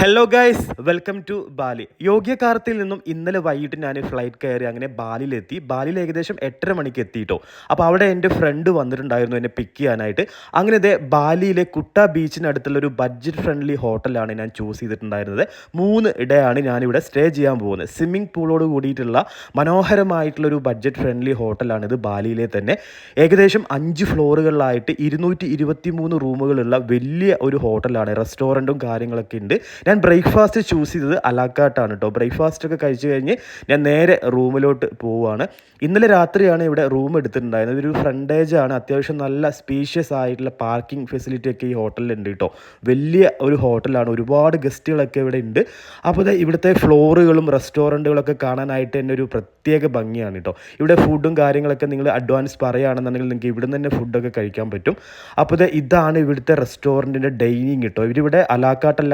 Hello guys, welcome to Bali. യോഗ്യകാർത്തിൽ നിന്നും ഇന്നലെ വൈകിട്ട് ഞാൻ ഫ്ലൈറ്റ് കയറി അങ്ങനെ ബാലിയിലെത്തി. ബാലിയിൽ ഏകദേശം 8:30 മണിക്ക് എത്തിയിട്ടോ. അപ്പോൾ അവിടെ എൻ്റെ ഫ്രണ്ട് വന്നിട്ടുണ്ടായിരുന്നു എന്നെ പിക്ക് ചെയ്യാനായിട്ട്. അങ്ങനെ ഇതേ ബാലിയിലെ കുട്ട ബീച്ചിനടുത്തുള്ള ഒരു ബഡ്ജറ്റ് ഫ്രണ്ട്ലി ഹോട്ടലാണ് ഞാൻ ചൂസ് ചെയ്തിട്ടുണ്ടായിരുന്നത്. 3 ഡേയാണ് ഞാനിവിടെ സ്റ്റേ ചെയ്യാൻ പോകുന്നത്. സ്വിമ്മിംഗ് പൂളോട് കൂടിയിട്ടുള്ള മനോഹരമായിട്ടുള്ളൊരു ബഡ്ജറ്റ് ഫ്രണ്ട്ലി ഹോട്ടലാണിത്. ബാലിയിലെ തന്നെ ഏകദേശം 5 ഫ്ലോറുകളിലായിട്ട് 223 റൂമുകളുള്ള വലിയ ഒരു ഹോട്ടലാണ്. റെസ്റ്റോറൻറ്റും കാര്യങ്ങളൊക്കെ ഉണ്ട്. ഞാൻ ബ്രേക്ക്ഫാസ്റ്റ് ചൂസ് ചെയ്തത് അലാക്കാട്ടാണ് കേട്ടോ. ബ്രേക്ക്ഫാസ്റ്റ് ഒക്കെ കഴിച്ച് കഴിഞ്ഞ് ഞാൻ നേരെ റൂമിലോട്ട് പോവുകയാണ്. ഇന്നലെ രാത്രിയാണ് ഇവിടെ റൂം എടുത്തിട്ടുണ്ടായിരുന്നത്. ഇതൊരു ഫ്രണ്ടേജ് ആണ്. അത്യാവശ്യം നല്ല സ്പീഷ്യസ് ആയിട്ടുള്ള പാർക്കിംഗ് ഫെസിലിറ്റി ഒക്കെ ഈ ഹോട്ടലിലുണ്ട് കേട്ടോ. വലിയ ഒരു ഹോട്ടലാണ്. ഒരുപാട് ഗസ്റ്റുകളൊക്കെ ഇവിടെ ഉണ്ട്. അപ്പോൾ ഇവിടുത്തെ ഫ്ലോറുകളും റെസ്റ്റോറൻറ്റുകളൊക്കെ കാണാനായിട്ട് തന്നെ ഒരു പ്രത്യേക ഭംഗിയാണ് കേട്ടോ. ഇവിടെ ഫുഡും കാര്യങ്ങളൊക്കെ നിങ്ങൾ അഡ്വാൻസ് പറയുകയാണെന്നുണ്ടെങ്കിൽ നിങ്ങൾക്ക് ഇവിടെ നിന്ന് തന്നെ ഫുഡൊക്കെ കഴിക്കാൻ പറ്റും. അപ്പോൾ ഇതാണ് ഇവിടുത്തെ റെസ്റ്റോറൻറ്റിൻ്റെ ഡൈനിങ് കേട്ടോ. ഇവരിവിടെ അലാക്കാട്ടല്ല